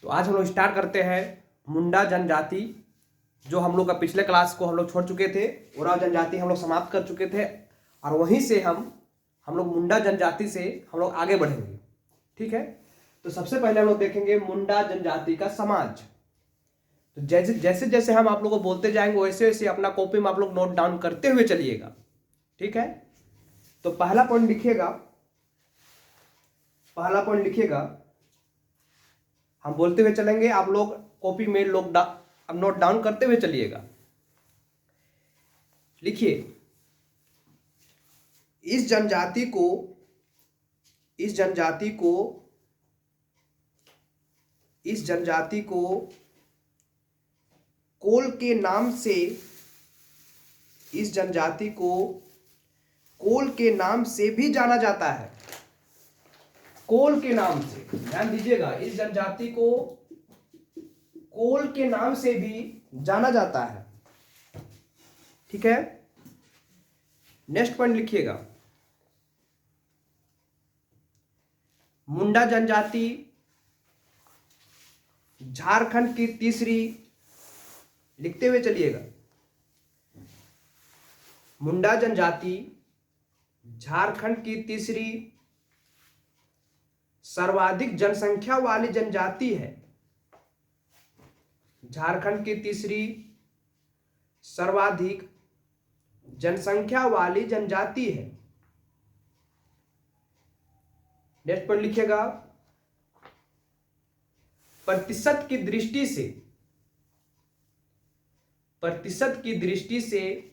तो आज हम लोग स्टार्ट करते हैं मुंडा जनजाति। जो हम लोग का पिछले क्लास को हम लोग छोड़ चुके थे, उरांव जनजाति हम लोग समाप्त कर चुके थे, और वहीं से हम लोग मुंडा जनजाति से हम लोग आगे बढ़ेंगे। ठीक है, तो सबसे पहले हम लोग देखेंगे मुंडा जनजाति का समाज। तो जैसे जैसे जैसे हम आप लोगों को बोलते जाएंगे वैसे वैसे अपना कॉपी में आप लोग नोट डाउन करते हुए चलिएगा। ठीक है, तो पहला पॉइंट लिखिएगा, हम बोलते हुए चलेंगे, आप लोग कॉपी में नोट डाउन करते हुए चलिएगा। लिखिए, इस जनजाति को कोल के नाम से, इस जनजाति को कोल के नाम से भी जाना जाता है। कोल के नाम से, ध्यान दीजिएगा, इस जनजाति को कोल के नाम से भी जाना जाता है। ठीक है, नेक्स्ट पॉइंट लिखिएगा, मुंडा जनजाति झारखंड की तीसरी, लिखते हुए चलिएगा, मुंडा जनजाति झारखंड की तीसरी सर्वाधिक जनसंख्या वाली जनजाति है। झारखंड की तीसरी सर्वाधिक जनसंख्या वाली जनजाति है। नेक्स्ट पॉइंट लिखिएगा, प्रतिशत की दृष्टि से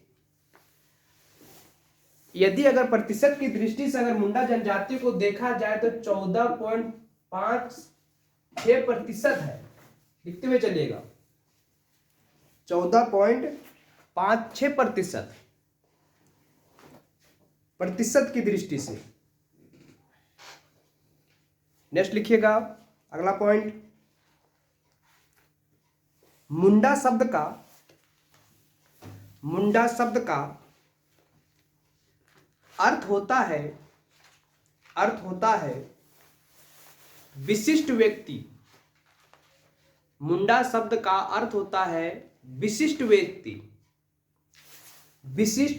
यदि अगर प्रतिशत की दृष्टि से अगर मुंडा जनजाति को देखा जाए तो 14.56% है। लिखते हुए चलिएगा, 14.56% प्रतिशत की दृष्टि से। नेक्स्ट लिखिएगा, अगला पॉइंट, मुंडा शब्द का अर्थ होता है विशिष्ट व्यक्ति। मुंडा शब्द का अर्थ होता है विशिष्ट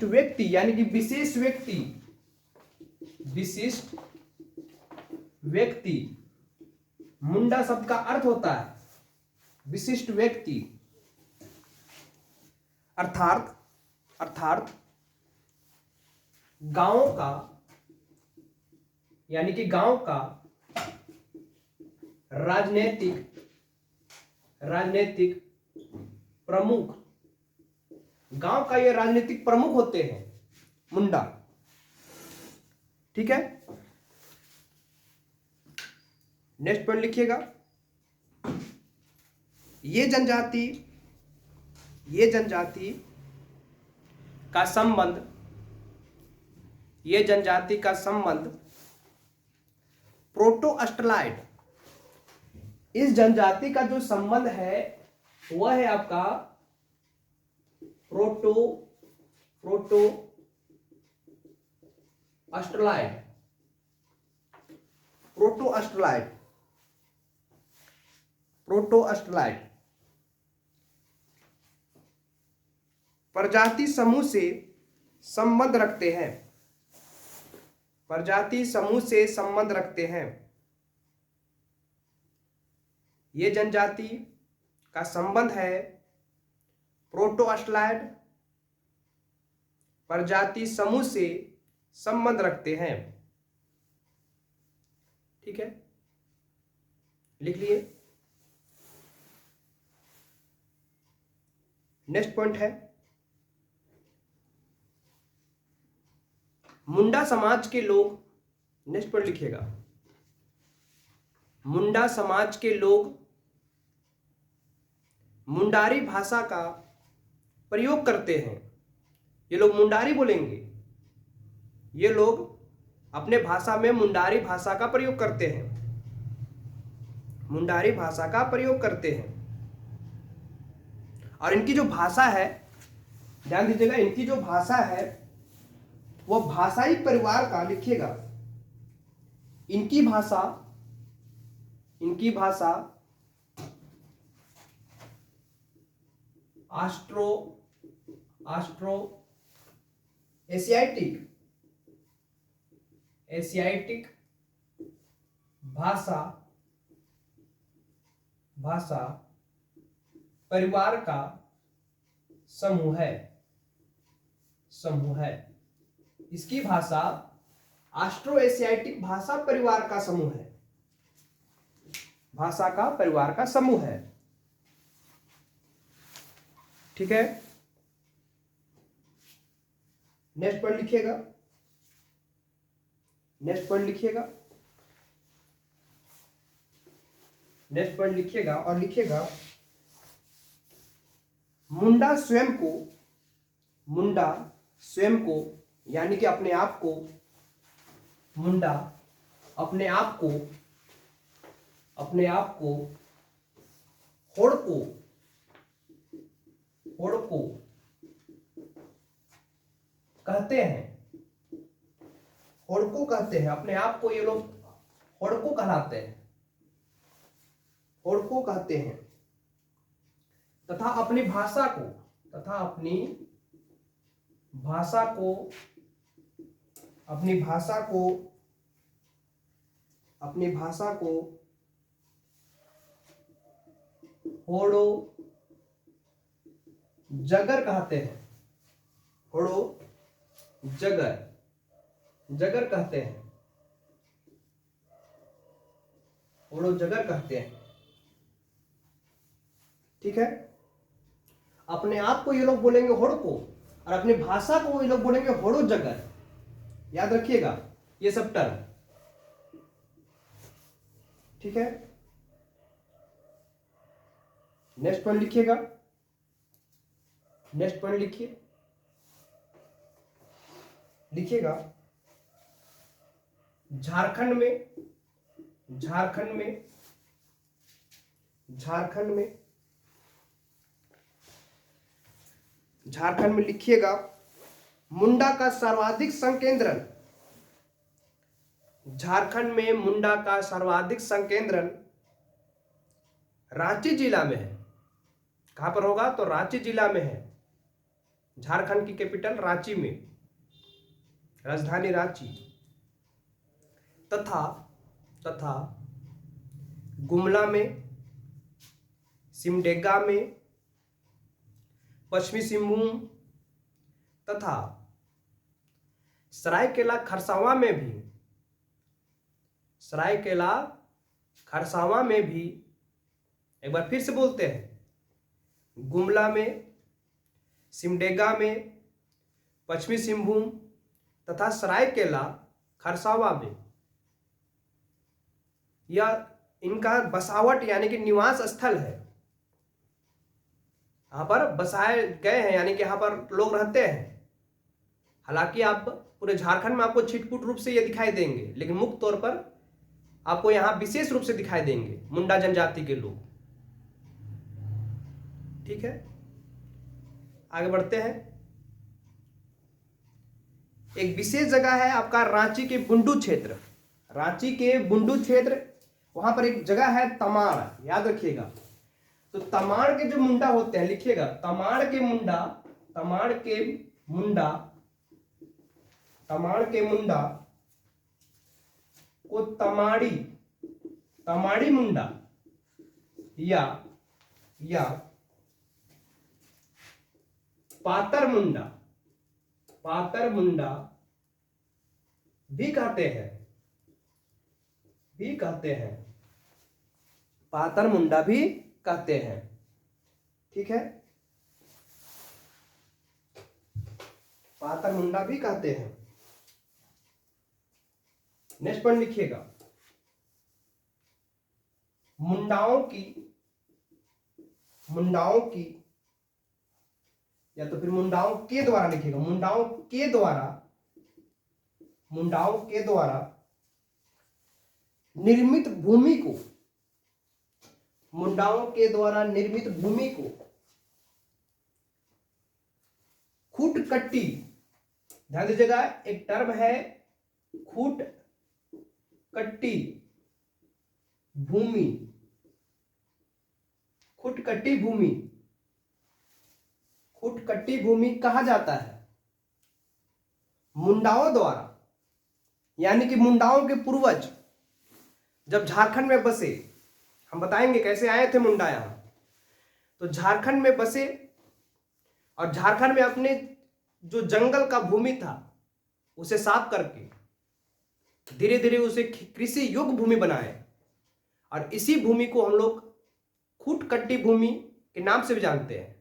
व्यक्ति यानी कि विशेष व्यक्ति। मुंडा शब्द का अर्थ होता है विशिष्ट व्यक्ति, अर्थात गांव का, यानी कि गांव का राजनीतिक प्रमुख, गांव का ये राजनीतिक प्रमुख होते हैं मुंडा। ठीक है, नेक्स्ट पॉइंट लिखिएगा, ये जनजाति का संबंध प्रोटो अस्ट्रलॉइड, इस जनजाति का जो संबंध है वह है आपका प्रोटो अस्ट्रलॉइड प्रजाति समूह से संबंध रखते हैं। ये जनजाति का संबंध है प्रोटो अस्ट्रलॉइड प्रजाति समूह से संबंध रखते हैं। ठीक है, लिख लिए। नेक्स्ट पॉइंट है, मुंडा समाज के लोग, नेक्स्ट पॉइंट लिखिएगा, मुंडा समाज के लोग मुंडारी भाषा का प्रयोग करते हैं। ये लोग मुंडारी बोलेंगे, ये लोग अपने भाषा में मुंडारी भाषा का प्रयोग करते हैं, मुंडारी भाषा का प्रयोग करते हैं। और इनकी जो भाषा है, ध्यान दीजिएगा, इनकी जो भाषा है वो भाषाई परिवार का, लिखिएगा, इनकी भाषा ऑस्ट्रो ऑस्ट्रो एशियाटिक एशियाटिक भाषा भाषा परिवार का समूह है। इसकी भाषा ऑस्ट्रो एशियाटिक भाषा परिवार का समूह है। भाषा का परिवार का समूह है। ठीक है, नेक्स्ट पॉइंट लिखिएगा। नेक्स्ट पॉइंट लिखिएगा। नेक्स्ट पॉइंट लिखिएगा और लिखिएगा मुंडा स्वयं को यानी कि अपने आप को, मुंडा अपने आप को होड़को कहते हैं। होड़को कहते हैं अपने आप को, ये लोग होड़को कहलाते हैं, होड़को कहते हैं। तथा अपनी भाषा को होड़ो जगर कहते हैं। होड़ो जगर कहते हैं। होड़ो जगर कहते हैं। ठीक है, अपने आप को ये लोग बोलेंगे होड़को और अपनी भाषा को ये लोग बोलेंगे होड़ो जगर। याद रखिएगा ये सब टर्म। ठीक है, नेक्स्ट पॉइंट लिखिएगा। नेक्स्ट पॉइंट लिखिएगा झारखंड में लिखिएगा मुंडा का सर्वाधिक संकेंद्रण। झारखंड में मुंडा का सर्वाधिक संकेंद्रण रांची जिला में है। कहां पर होगा? तो रांची जिला में है। झारखंड की कैपिटल रांची में, राजधानी रांची। तथा गुमला में, सिमडेगा में, पश्चिमी सिंहभूम तथा सरायकेला खरसावां में भी, एक बार फिर से बोलते हैं, गुमला में, सिमडेगा में, पश्चिमी सिंहभूम तथा सरायकेला खरसावां में यह इनका बसावट यानी कि निवास स्थल है। यहां पर बसाए गए हैं यानी कि यहां पर लोग रहते हैं। हालांकि आप पूरे झारखंड में आपको छिटपुट रूप से ये दिखाई देंगे, लेकिन मुख्य तौर पर आपको यहां विशेष रूप से दिखाई देंगे मुंडा जनजाति के लोग। ठीक है, आगे बढ़ते हैं। एक विशेष जगह है आपका रांची के बुंडू क्षेत्र। रांची के बुंडू क्षेत्र, वहां पर एक जगह है तमाड़। याद रखिएगा। तो तमाड़ के जो मुंडा होते हैं, लिखिएगा तमाड़ के मुंडा को तमाड़ी मुंडा या पातर मुंडा भी कहते हैं। पातर मुंडा भी कहते हैं। ठीक है, पातर मुंडा भी कहते हैं। नेक्स्ट पॉइंट लिखिएगा मुंडाओं की या तो फिर मुंडाओं के द्वारा लिखिएगा। मुंडाओं के द्वारा निर्मित भूमि को, मुंडाओं के द्वारा निर्मित भूमि को खूटकट्टी, ध्यान दीजिएगा एक टर्म है खूटकट्टी भूमि, खूटकट्टी भूमि खुटकट्टी भूमि कहा जाता है? मुंडाओं द्वारा, यानी कि मुंडाओं के पूर्वज जब झारखंड में बसे, हम बताएंगे कैसे आए थे मुंडा यहां, तो झारखंड में बसे और झारखंड में अपने जो जंगल का भूमि था उसे साफ करके धीरे धीरे उसे कृषि योग्य भूमि बनाए, और इसी भूमि को हम लोग खुटकट्टी भूमि के नाम से भी जानते हैं।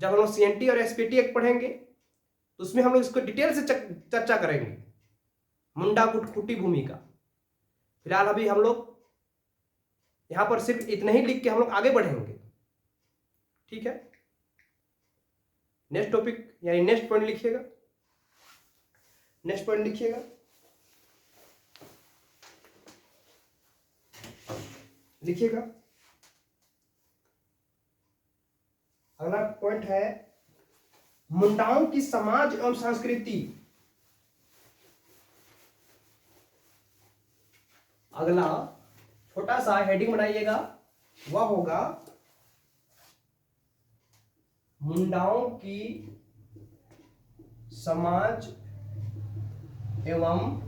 जब हम लोग सीएनटी और एसपीटी एक्ट पढ़ेंगे तो उसमें हम लोग इसको डिटेल से चर्चा करेंगे, मुंडा खुटकुटी भूमि का। फिलहाल अभी हम लोग यहां पर सिर्फ इतना ही लिख के हम लोग आगे बढ़ेंगे, ठीक है। नेक्स्ट टॉपिक यानी नेक्स्ट पॉइंट लिखिएगा, नेक्स्ट पॉइंट लिखिएगा। लिखिएगा अगला पॉइंट है मुंडाओं की समाज एवं संस्कृति। अगला छोटा सा हेडिंग बनाइएगा, वह होगा मुंडाओं की समाज एवं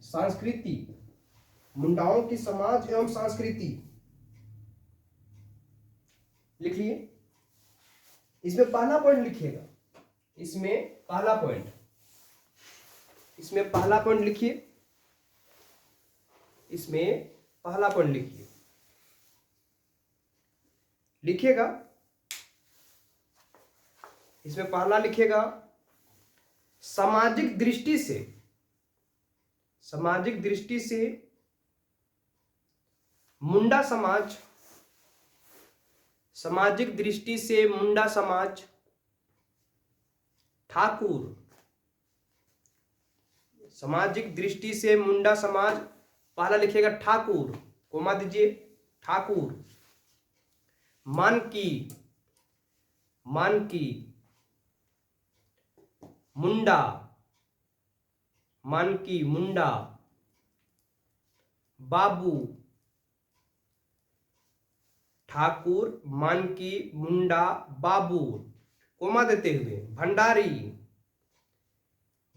संस्कृति। मुंडाओं की समाज एवं संस्कृति लिख लिए। इसमें पहला पॉइंट लिखिएगा, इसमें पहला पॉइंट, इसमें पहला पॉइंट लिखिए, इसमें पहला पॉइंट लिखिए, लिखिएगा। इसमें पहला लिखिएगा सामाजिक दृष्टि से, सामाजिक दृष्टि से मुंडा समाज, सामाजिक दृष्टि से मुंडा समाज ठाकुर, सामाजिक दृष्टि से मुंडा समाज, पहला लिखिएगा ठाकुर, कोमा दीजिए, ठाकुर, मानकी, मानकी, मुंडा, मानकी, मुंडा, बाबू, ठाकुर, मानकी, मुंडा, बाबू, कोमा देते हुए भंडारी,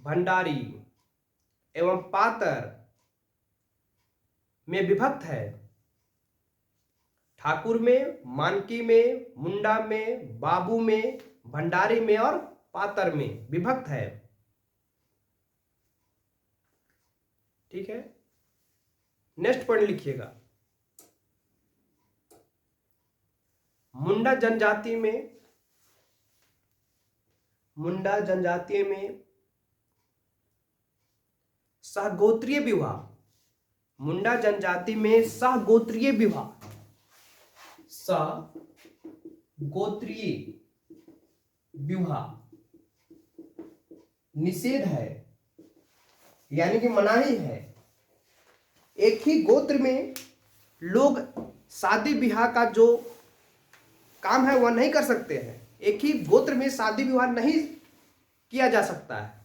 भंडारी एवं पातर में विभक्त है। ठाकुर में, मानकी में, मुंडा में, बाबू में, भंडारी में और पातर में विभक्त है, ठीक है। नेक्स्ट पॉइंट लिखिएगा मुंडा जनजाति में, मुंडा जनजाति में सहगोत्रीय विवाह, मुंडा जनजाति में सहगोत्रीय विवाह, सहगोत्रीय विवाह निषेध है, यानी कि मनाही है। एक ही गोत्र में लोग शादी विवाह का जो काम है वह नहीं कर सकते हैं, एक ही गोत्र में शादी विवाह नहीं किया जा सकता है।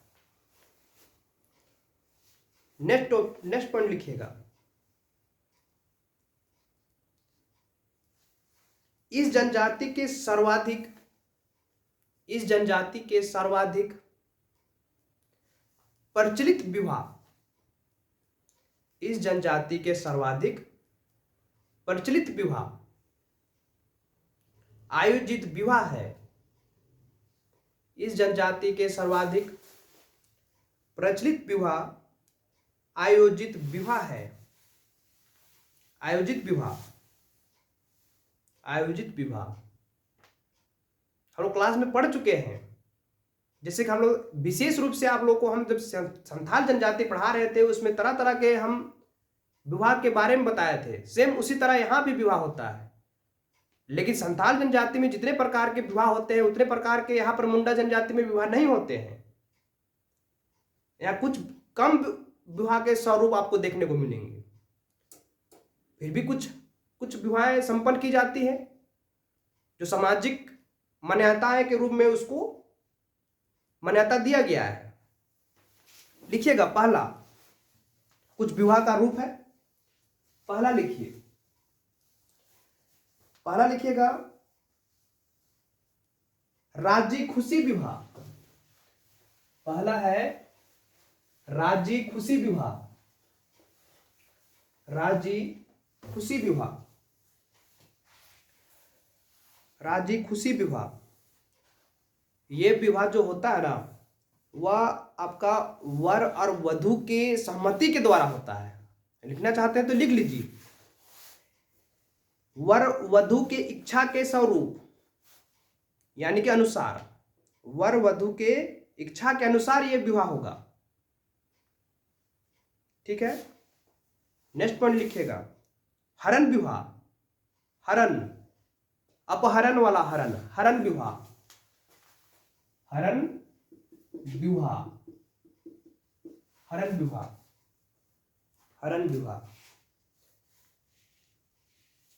नेक्स्ट पॉइंट लिखिएगा इस जनजाति के सर्वाधिक, इस जनजाति के सर्वाधिक प्रचलित विवाह, इस जनजाति के सर्वाधिक प्रचलित विवाह आयोजित विवाह है। इस जनजाति के सर्वाधिक प्रचलित विवाह आयोजित विवाह है, आयोजित विवाह, आयोजित विवाह हम लोग क्लास में पढ़ चुके हैं। जैसे कि हम लोग विशेष रूप से आप लोग को हम जब संथाल जनजाति पढ़ा रहे थे उसमें तरह तरह के हम विवाह के बारे में बताए थे, सेम उसी तरह यहाँ भी विवाह होता है। लेकिन संथाल जनजाति में जितने प्रकार के विवाह होते हैं उतने प्रकार के यहाँ पर मुंडा जनजाति में विवाह नहीं होते हैं। यहाँ कुछ कम विवाह के स्वरूप आपको देखने को मिलेंगे, फिर भी कुछ कुछ विवाहें संपन्न की जाती है जो सामाजिक मान्यताएं के रूप में उसको मान्यता दिया गया है। लिखिएगा पहला, कुछ विवाह का रूप है, पहला लिखिए पहला लिखिएगा राजी खुशी विवाह। पहला है राजी खुशी विवाह, राजी खुशी विवाह, राजी खुशी विवाह। ये विवाह जो होता है ना, वह आपका वर और वधु के सहमति के द्वारा होता है। लिखना चाहते हैं तो लिख लीजिए, वर वधु के इच्छा के स्वरूप, यानी कि अनुसार, वर वधु के इच्छा के अनुसार यह विवाह होगा। ठीक है, नेक्स्ट पॉइंट लिखिएगा हरण विवाह। हरण, अपहरण वाला हरण, हरण विवाह, हरण विवाह, हरण विवाह, हरण विवाह।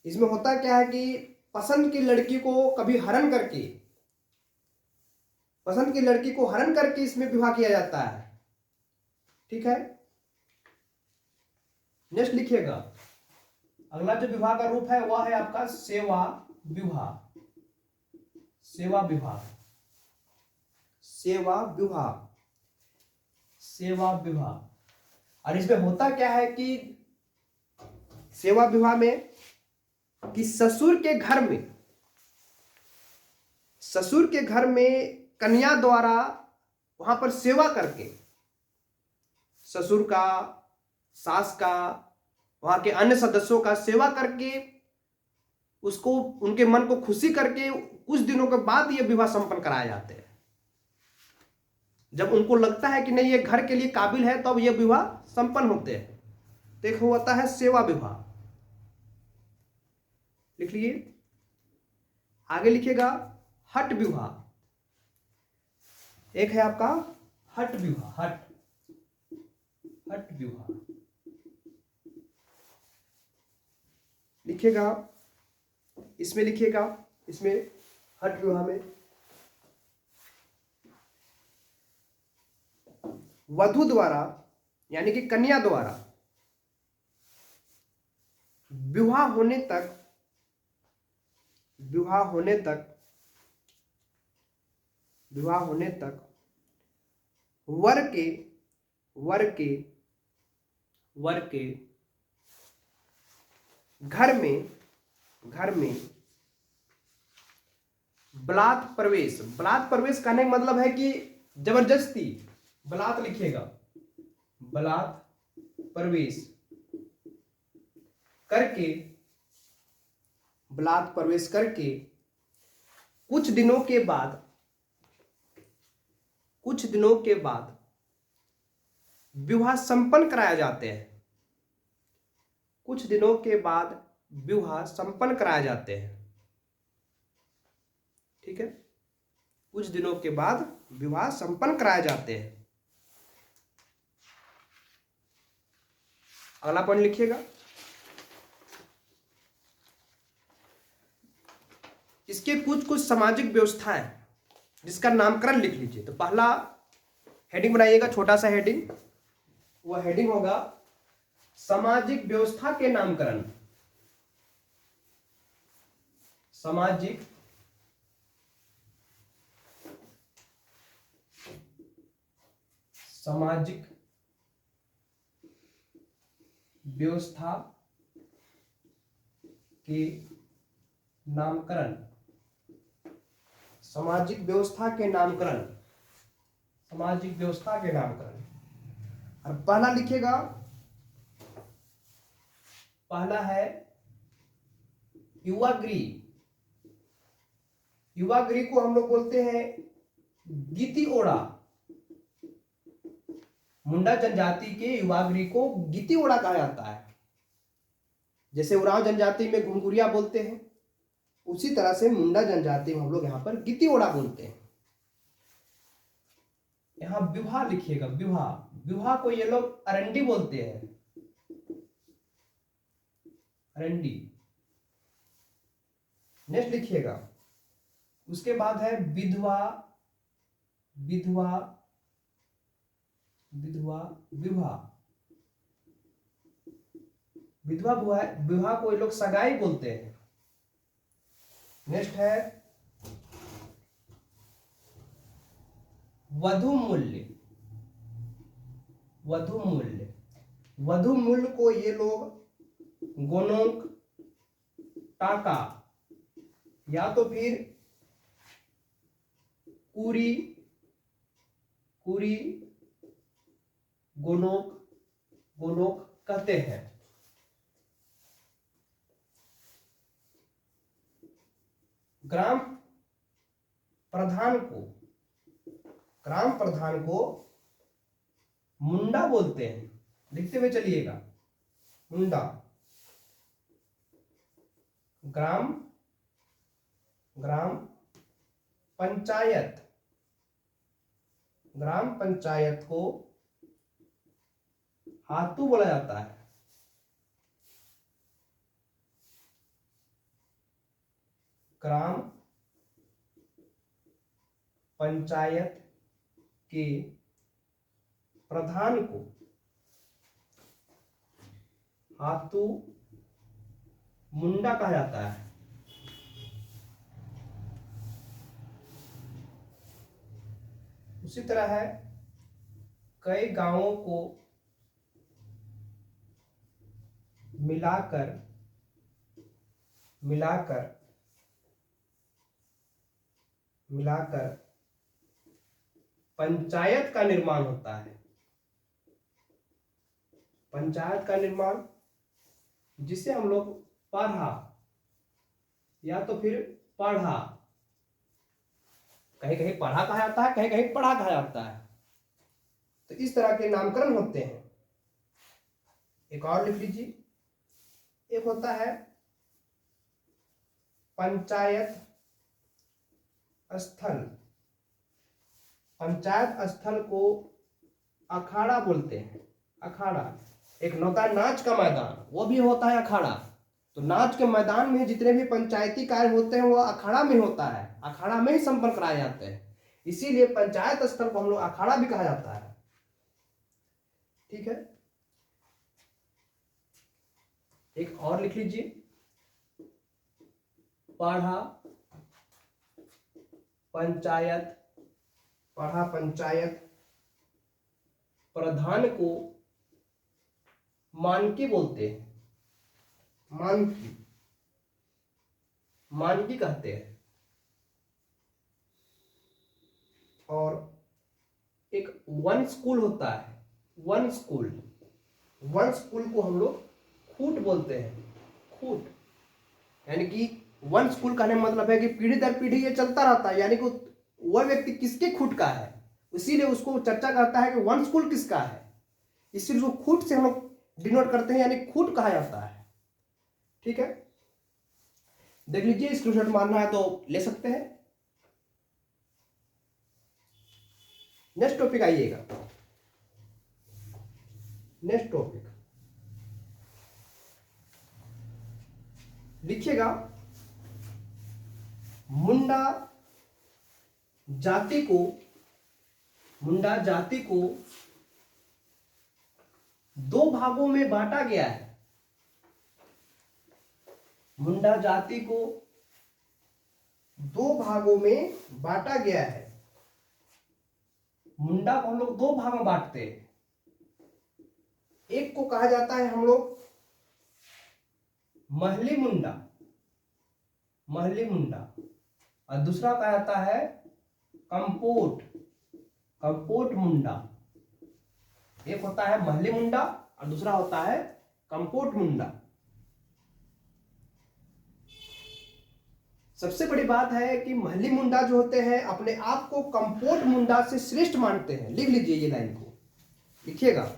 इसमें होता क्या है कि पसंद की लड़की को कभी हरण करके, पसंद की लड़की को हरण करके इसमें विवाह किया जाता है। ठीक है, नेक्स्ट लिखिएगा अगला जो विवाह का रूप है वह है आपका सेवा विवाह। सेवा विवाह, सेवा विवाह, सेवा विवाह। और इसमें होता क्या है कि सेवा विवाह में कि ससुर के घर में, ससुर के घर में कन्या द्वारा वहां पर सेवा करके, ससुर का, सास का, वहां के अन्य सदस्यों का सेवा करके उसको, उनके मन को खुशी करके कुछ दिनों के बाद ये विवाह संपन्न कराए जाते हैं। जब उनको लगता है कि नहीं ये घर के लिए काबिल है, तब ये विवाह संपन्न होते हैं। तो एक होता है सेवा विवाह, लिख लीजिए। आगे लिखिएगा हठ विवाह। एक है आपका हठ विवाह, हठ, हठ विवाह लिखिएगा। इसमें लिखिएगा, इसमें हठ विवाह में वधु द्वारा यानी कि कन्या द्वारा विवाह होने तक, विवाह होने तक, विवाह होने तक वर के, वर के, वर के घर में, घर में बलात् प्रवेश, बलात् प्रवेश कहने का मतलब है कि जबरदस्ती, बलात् लिखिएगा, बलात् प्रवेश करके, बलात् प्रवेश करके कुछ दिनों के बाद, कुछ दिनों के बाद विवाह संपन्न कराए जाते हैं। कुछ दिनों के बाद विवाह संपन्न कराए जाते हैं। ठीक है, कुछ दिनों के बाद विवाह संपन्न कराए जाते हैं। अगला पॉइंट लिखिएगा, इसके कुछ कुछ सामाजिक व्यवस्थाएं जिसका नामकरण लिख लीजिए। तो पहला हेडिंग बनाइएगा, छोटा सा हेडिंग, वह हेडिंग होगा सामाजिक व्यवस्था के नामकरण। सामाजिक सामाजिक व्यवस्था के नामकरण, सामाजिक व्यवस्था के नामकरण, सामाजिक व्यवस्था के नामकरण। और पहला लिखिएगा, पहला है युवा गृह। युवा गृह को हम लोग बोलते हैं गीति ओड़ा। मुंडा जनजाति के युवा गृह को गीति ओड़ा कहा जाता है। जैसे उरांव जनजाति में घुंघुरिया बोलते हैं, उसी तरह से मुंडा जनजाति में हम लोग यहां पर गीति ओड़ा बोलते हैं। यहां विवाह लिखिएगा, विवाह, विवाह को ये लोग अरंडी बोलते हैं, अरंडी। नेक्स्ट लिखिएगा, उसके बाद है विधवा, विधवा, विधवा विवाह। विधवा विवाह को ये लोग सगाई बोलते हैं, नेक्स्ट है वधु मूल्य। वधु मूल्य, वधु मूल्य को ये लोग गोनोक, टाका या तो फिर कुरी, कुरी, गोनोक, गोनोक कहते हैं। ग्राम प्रधान को, ग्राम प्रधान को मुंडा बोलते हैं। लिखते हुए चलिएगा, मुंडा। ग्राम, ग्राम पंचायत, ग्राम पंचायत को हातू बोला जाता है। ग्राम पंचायत के प्रधान को हातू मुंडा कहा जाता है। उसी तरह है कई गांवों को मिलाकर, मिलाकर, मिलाकर पंचायत का निर्माण होता है। पंचायत का निर्माण, जिसे हम लोग पढ़ा या तो फिर पढ़ा, कहीं कहीं पढ़ा कहा जाता है, कहीं कहीं पढ़ा कहा जाता है। तो इस तरह के नामकरण होते हैं। एक और लिख लीजिए, एक होता है पंचायत स्थल। पंचायत स्थल को अखाड़ा बोलते हैं। अखाड़ा एक होता है नाच का मैदान, वो भी होता है अखाड़ा। तो नाच के मैदान में जितने भी पंचायती कार्य होते हैं वो अखाड़ा में होता है, अखाड़ा में ही संपन्न कराए जाते हैं। इसीलिए पंचायत स्थल को हम लोग अखाड़ा भी कहा जाता है। ठीक है, एक और लिख लीजिए, पढ़ा पंचायत, पढ़ा पंचायत प्रधान को मानकी बोलते हैं। मानकी, मानकी कहते हैं। और एक वन स्कूल होता है, वन स्कूल। वन स्कूल को हम लोग खूट बोलते हैं। खूट यानी कि वन स्कूल कहने का मतलब है कि पीढ़ी दर पीढ़ी ये चलता रहता है, यानी कि वह व्यक्ति किसके खूट का है, इसीलिए उसको चर्चा करता है कि वन स्कूल किसका है। इसीलिए उसको खूट से हम लोग डिनोट करते हैं, यानी खूट कहा जाता है। ठीक है, देख लीजिए, स्क्रीनशॉट मारना है तो ले सकते हैं। नेक्स्ट टॉपिक आइएगा, नेक्स्ट टॉपिक लिखिएगा, मुंडा जाति को, मुंडा जाति को दो भागों में बांटा गया है। मुंडा जाति को दो भागों में बांटा गया है। मुंडा को हम लोग दो भाग में बांटते हैं। एक को कहा जाता है हम लोग महली मुंडा, महली मुंडा, और दूसरा कहा जाता है कंपोट, कंपोट मुंडा। एक होता है महली मुंडा और दूसरा होता है कंपोट मुंडा। सबसे बड़ी बात है कि महली मुंडा जो होते हैं अपने आप को कंपोट मुंडा से श्रेष्ठ मानते हैं। लिख लीजिए ये लाइन को, लिखिएगा,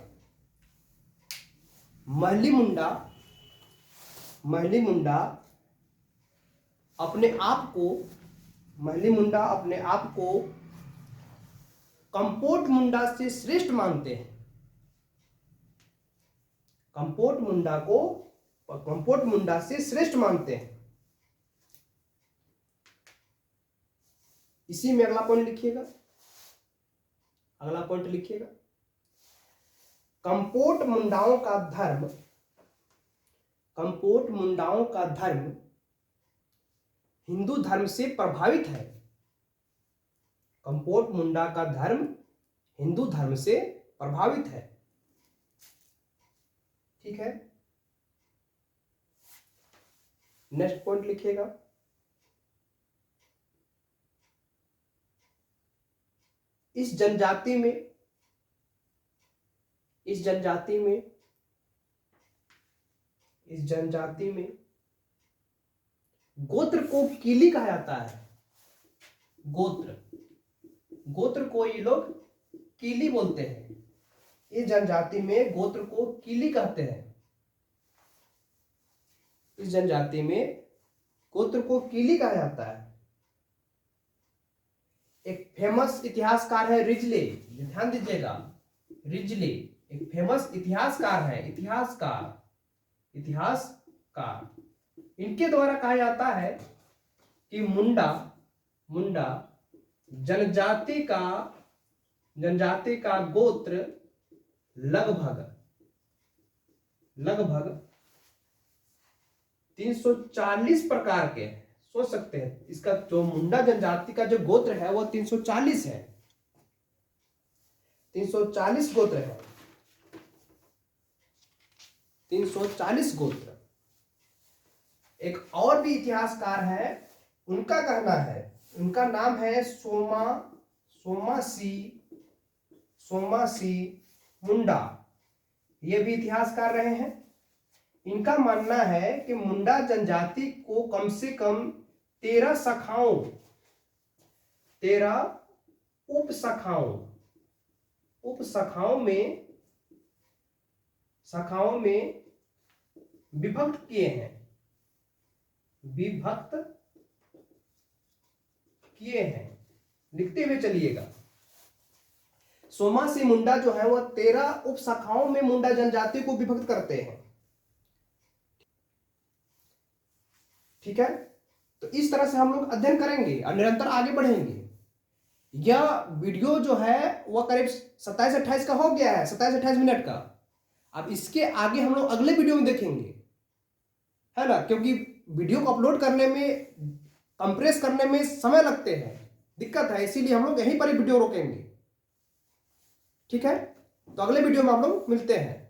महली मुंडा, महली मुंडा अपने आप को, महली मुंडा अपने आप को कंपोट मुंडा से श्रेष्ठ मानते हैं। कंपोट मुंडा को कंपोट मुंडा से श्रेष्ठ मानते हैं। इसी में अगला पॉइंट लिखिएगा, अगला पॉइंट लिखिएगा, कंपोट मुंडाओं का धर्म, कंपोट मुंडाओं का धर्म हिंदू धर्म से प्रभावित है। कंपोट मुंडा का धर्म हिंदू धर्म से प्रभावित है। ठीक है, नेक्स्ट पॉइंट लिखिएगा। इस जनजाति में गोत्र को कीली कहा जाता है। गोत्र को ये लोग कीली बोलते हैं। इस जनजाति में गोत्र को कीली कहते हैं। इस जनजाति में गोत्र को कीली कहा जाता है। एक फेमस इतिहासकार है रिजले, ध्यान दीजिएगा, रिजले एक फेमस इतिहासकार है। इतिहासकार इनके द्वारा कहा जाता है कि मुंडा जनजाति का गोत्र लगभग 340 प्रकार के हैं। सोच सकते हैं, इसका जो मुंडा जनजाति का जो गोत्र है वो 340 है। 340 गोत्र है। 340 गोत्र। एक और भी इतिहासकार है, उनका कहना है, उनका नाम है सोमासी मुंडा। ये भी इतिहासकार रहे हैं। इनका मानना है कि मुंडा जनजाति को कम से कम 13 उपशाखाओं में विभक्त किए हैं। लिखते हुए चलिएगा। सोमासी मुंडा जो है वह 13 उपशाखाओं में मुंडा जनजाति को विभक्त करते हैं। ठीक है, तो इस तरह से हम लोग अध्ययन करेंगे और निरंतर आगे बढ़ेंगे। यह वीडियो जो है वह करीब 27-28 का हो गया है, 27-28 मिनट का। अब इसके आगे हम लोग अगले वीडियो में देखेंगे, है ना, क्योंकि वीडियो को अपलोड करने में, कंप्रेस करने में समय लगते हैं, दिक्कत है, इसीलिए हम लोग यहीं पर ही वीडियो रोकेंगे। ठीक है, तो अगले वीडियो में हम लोग मिलते हैं।